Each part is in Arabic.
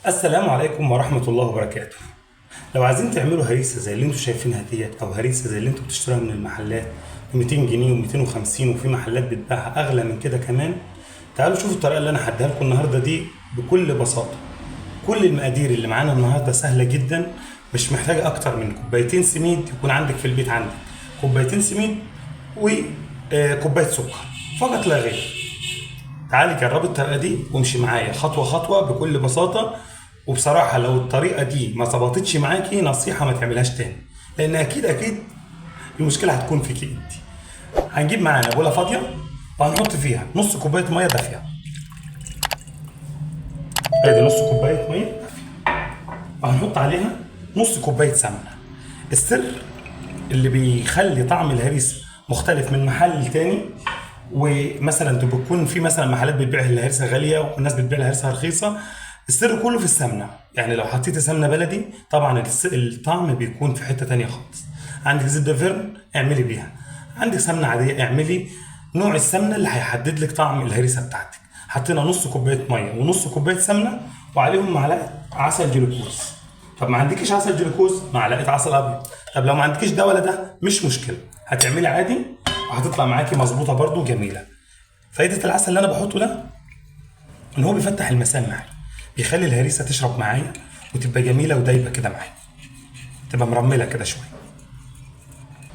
السلام عليكم ورحمة الله وبركاته. لو عايزين تعملوا هريسة زي اللي انتوا شايفينها ديت او هريسة زي اللي انتوا بتشتروها من المحلات ب 200 جنيه و250 وفي محلات بتبيعها اغلى من كده كمان، تعالوا شوفوا الطريقة اللي انا هديها لكم النهارده دي بكل بساطة. كل المقادير اللي معانا النهارده سهلة جدا، مش محتاجة اكتر من كوبايتين سميد يكون عندك في البيت، عندك كوبايتين سميد وكوباية سكر فقط لا غير. تعالي جربي الطريقه دي وامشي معايا خطوه خطوه بكل بساطه. وبصراحه لو الطريقه دي ما ظبطتش معاكي، نصيحه ما تعملهاش تاني، لان اكيد المشكله هتكون فيكي انت. هنجيب معانا بوله فاضيه وهنحط فيها نص كوبايه ميه دافيه. ادي نص كوبايه ميه دافيه، وهنحط عليها نص كوبايه سمنه. السر اللي بيخلي طعم الهريسه مختلف من محل تاني، ومثلا بتكون في مثلا محلات بتبيع الهرسه غاليه والناس بتبيع الهرسه رخيصه، السر كله في السمنه. يعني لو حطيت سمنه بلدي طبعا الطعم بيكون في حته تانية خالص. عندك زبده فرن اعملي بيها، عندك سمنه عاديه اعملي. نوع السمنه اللي هيحدد لك طعم الهريسه بتاعتك. حطينا نص كوبايه ميه ونص كوبايه سمنه وعليهم معلقه عسل جلوكوز. طب ما عندكيش عسل جلوكوز، معلقه عسل ابيض. طب لو ما عندكيش ده ولا ده مش مشكله، هتعملي عادي وهتطلع معاكي مظبوطه برده جميله. فايده العسل اللي انا بحطه ده ان هو بيفتح المسام معايا، بيخلي الهريسه تشرب معايا وتبقى جميله ودايبه كده معايا، تبقى مرمله كده شويه.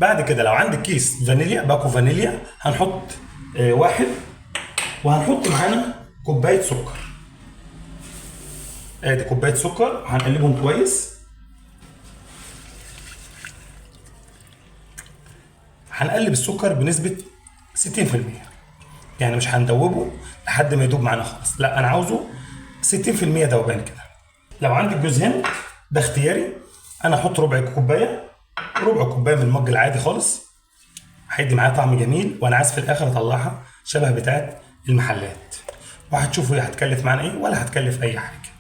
بعد كده لو عندك كيس فانيليا، باكو فانيليا، هنحط واحد، وهنحط معانا كوبايه سكر. ادي كوبايه سكر، هنقلبهم كويس. هنقلب السكر بنسبه 60%، يعني مش هندوبه لحد ما يدوب معانا خالص، لا انا عاوزه 60% ذوبان كده. لو عندك جوز هند ده اختياري، انا احط ربع كوبايه، ربع كوبايه من المج العادي خالص، هيدي معايا طعم جميل. وانا عايز في الاخر اطلعها شبه بتاعت المحلات، وهتشوفوا هي هتكلف معانا ايه ولا هتكلف اي حاجه.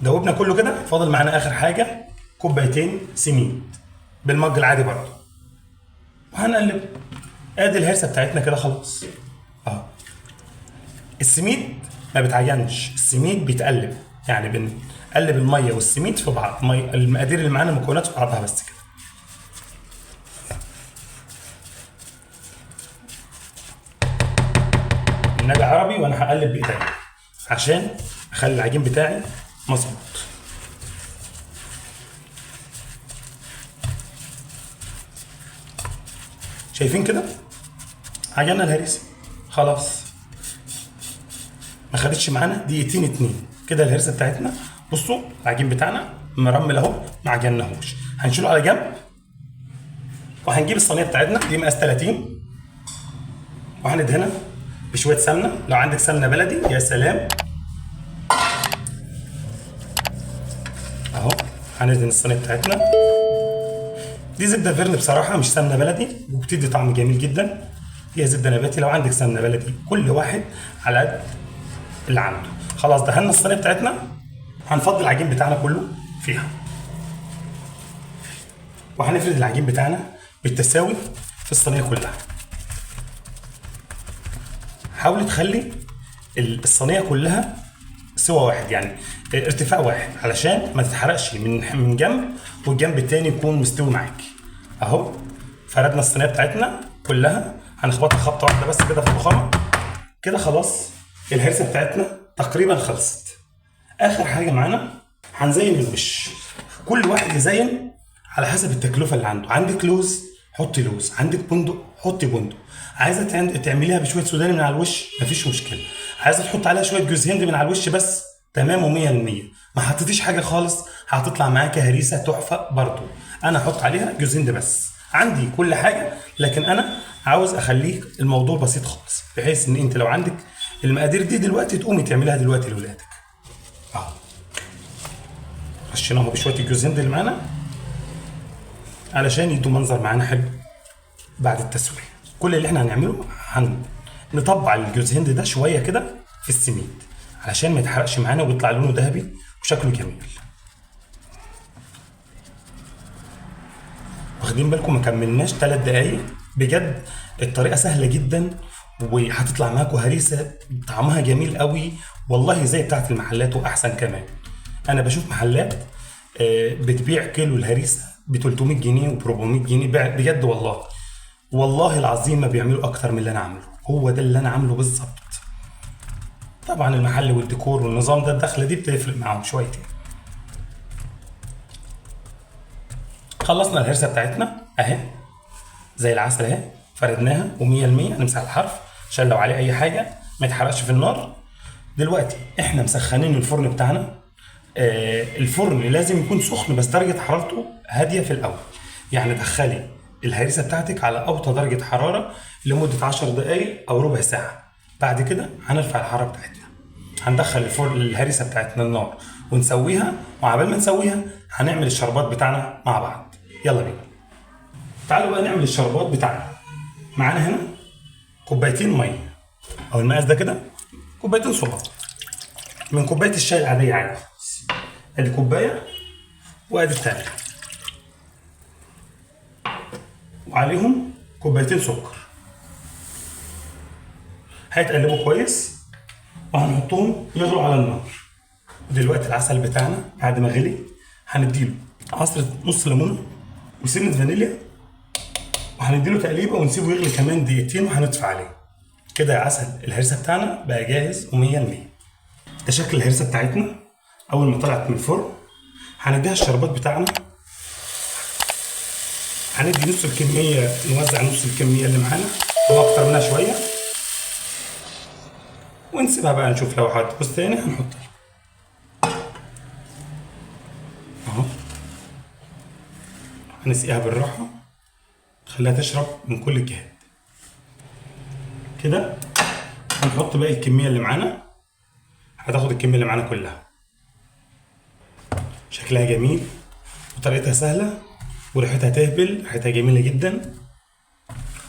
دوبنا كله كده، فاضل معانا اخر حاجه كوبايتين سميد بالمج العادي برضه، وهنقلب. ادي الهرسه بتاعتنا كده خلاص اهو. السميد ما بتعجنش، السميد بيتقلب، يعني بنقلب الميه والسميد في بعض، المقادير اللي معانا المكونات في بعضها بس كده. النبي عربي وانا هقلب بايديا عشان اخلي العجين بتاعي مظبوط. شايفين كده عجننا الهريسه خلاص، ما خدتش معانا دقيقتين اتنين كده الهرسه بتاعتنا. بصوا العجين بتاعنا مرمل اهو، ما عجناهوش. هنشيله على جنب، وهنجيب الصينيه بتاعتنا دي مقاس 30، وهندهنها بشويه سمنه. لو عندك سمنه بلدي يا سلام اهو. هندهن الصينيه بتاعتنا، دي زبده فيرن بصراحه مش سمنه بلدي، وبتدي طعم جميل جدا. هي زبده نباتي، لو عندك سمنه بلدي كل واحد على قد اللي عنده. خلاص دهنا الصينيه بتاعتنا، هنفضي العجين بتاعنا كله فيها، وهنفرد العجين بتاعنا بالتساوي في الصينيه كلها. حاولي تخلي الصينيه كلها سوا واحد، يعني ارتفاع واحد، علشان ما تتحرقش من جنب والجنب التاني يكون مستوي معاكي اهو. فردنا الصينيه بتاعتنا كلها، هنخبطها خبطه واحده بس كده في الرخامه كده. خلاص الهرسه بتاعتنا تقريبا خلصت. اخر حاجه معانا هنزين الوش. كل واحد يزين على حسب التكلفه اللي عنده. عندك لوز حطي لوز، عندك بندق حطي بندق، عايزه تعمليها بشويه سوداني من على الوش مفيش مشكله، عايزه تحط عليها شويه جوز هند من على الوش بس تمام و100%. ما حطيتيش حاجه خالص هتطلع معاكي هريسه تحفه برضو. انا احط عليها جوز هند بس، عندي كل حاجه، لكن انا عاوز اخليك الموضوع بسيط خالص، بحيث ان انت لو عندك المقادير دي دلوقتي تقومي تعمليها دلوقتي لاولادك اهو. رشيناها بشويه الجوز هند اللي معانا علشان يدوا منظر معانا حلو بعد التسويه. كل اللي احنا هنعمله نطبع الجوز هند ده شويه كده في السميد علشان ما يتحرقش معانا ويطلع لونه ذهبي وشكله جميل. واخدين بالكم ما كملناش 3 دقايق بجد. الطريقه سهله جدا وهتطلع معاكم هريسه طعمها جميل قوي والله، زي بتاعت المحلات واحسن كمان. انا بشوف محلات بتبيع كيلو الهريسه ب 300 جنيه وب 400 جنيه بجد والله. والله العظيم ما بيعملوا اكتر من اللي انا عامله، هو ده اللي انا عامله بالظبط. طبعا المحل والديكور والنظام ده الدخله دي بتفرق معاهم شويتين. خلصنا الهرسه بتاعتنا اهي زي العسل اهي، فردناها و100% هنمسح الحرف عشان لو عليه اي حاجه ما يتحرقش في النار. دلوقتي احنا مسخنين الفرن بتاعنا. الفرن لازم يكون سخن بس درجه حرارته هاديه في الاول. يعني دخلي الهريسه بتاعتك على اوطى درجه حراره لمده 10 دقائق او ربع ساعه. بعد كده هنرفع الحراره بتاعتنا، هندخل الهريسه بتاعتنا النار ونسويها، وعبال ما نسويها هنعمل الشربات بتاعنا مع بعض. يلا بينا. تعالوا بقى نعمل الشربات بتاعنا. معانا هنا كوبايتين ميه او المقاس ده كده كوبايتين صغار من كوبايه الشاي العاديه عادي. ادي كوبايه وادي التانيه، وعليهم كوبايتين سكر. هيتقلبوا كويس وهنحطهم يغلوا على النار. ودلوقتي العسل بتاعنا بعد ما غلي هنديله عصرة نص ليمونه وسنة فانيليا، وهنديله تقليبه ونسيبه يغلي كمان دقيقتين وهنطفي عليه. كده يا عسل الهرسه بتاعنا بقى جاهز و100%. ده شكل الهرسه بتاعتنا اول ما طلعت من الفرن. هنديها الشربات بتاعنا، هندي نص الكميه، نوزع نص الكميه اللي معانا او اكتر منها شويه، ونسيبها بقى نشوف لو هتبص تاني هنحطها اهو. هنسقيها بالراحه، خليها تشرب من كل الجهات كده. هنحط باقي الكميه اللي معانا، هتاخد الكميه اللي معانا كلها. شكلها جميل وطريقتها سهله وريحتها تهبل، ريحتها جميله جدا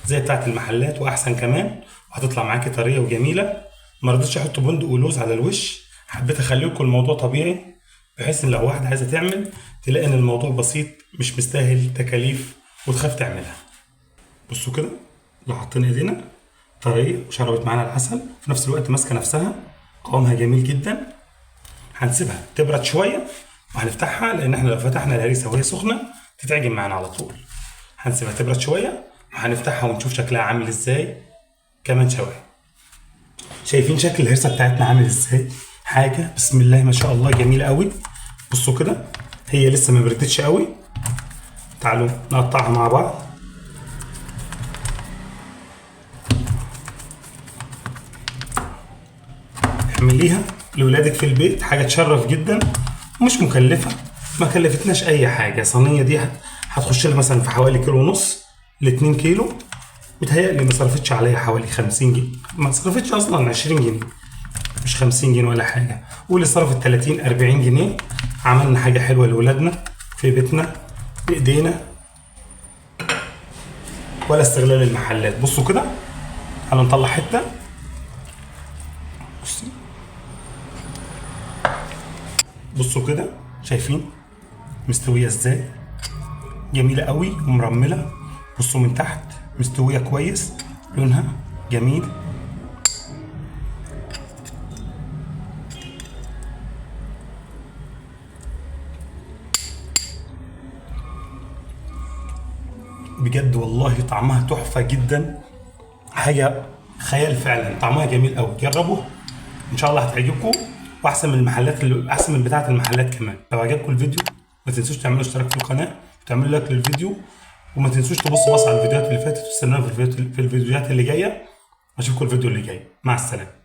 زي بتاعت المحلات واحسن كمان، وهتطلع معاكي طريه وجميله. ما رضيتش احط بندق ولوز على الوش، حبيت اخلي لكم الموضوع طبيعي بحيث ان لو واحده عايزه تعمل تلاقي ان الموضوع بسيط مش مستاهل تكاليف وتخاف تعملها. بصوا كده لو حطينا ايدينا طريه وشربت معانا العسل في نفس الوقت ماسكه نفسها، قوامها جميل جدا. هنسيبها تبرد شويه وهنفتحها، لان احنا لو فتحنا الهريسه وهي سخنه تتعجن معانا على طول. هنسيبها تبرد شويه وهنفتحها ونشوف شكلها عامل ازاي كمان شويه. شايفين شكل الهرسه بتاعتنا عامل ازاي؟ حاجه بسم الله ما شاء الله جميله قوي. بصوا كده هي لسه ما بردتش قوي. تعالوا نقطعها مع بعض. اعمليها لولادك في البيت، حاجه تشرف جدا ومش مكلفه، ما كلفتناش اي حاجه. صينيه دي هتخش لها مثلا في حوالي كيلو ونص ل 2 كيلو. متهيألي ما صرفتش عليها حوالي 50 جنيه، ما صرفتش اصلا 20 جنيه، مش 50 جنيه ولا حاجه. واللي صرفت 30 40 جنيه عملنا حاجه حلوه لاولادنا في بيتنا بايدينا، ولا استغلال المحلات. بصوا كده تعالوا نطلع حته. بصوا كده شايفين مستويه ازاي؟ جميله قوي ومرمله. بصوا من تحت مستويه كويس، لونها جميل. بجد والله طعمها تحفه جدا، حاجه خيال فعلا، طعمها جميل قوي. جربوا ان شاء الله هتعجبكم، واحسن من المحلات احسن من بتاعه المحلات كمان. لو عجبكم الفيديو ما تنسوش تعملوا اشتراك في القناه وتعملوا لايك للفيديو، وما تنسوش تبصوا على الفيديوهات اللي فاتت وتستنونا في الفيديوهات اللي جايه. اشوفكم الفيديو اللي جاي. مع السلامه.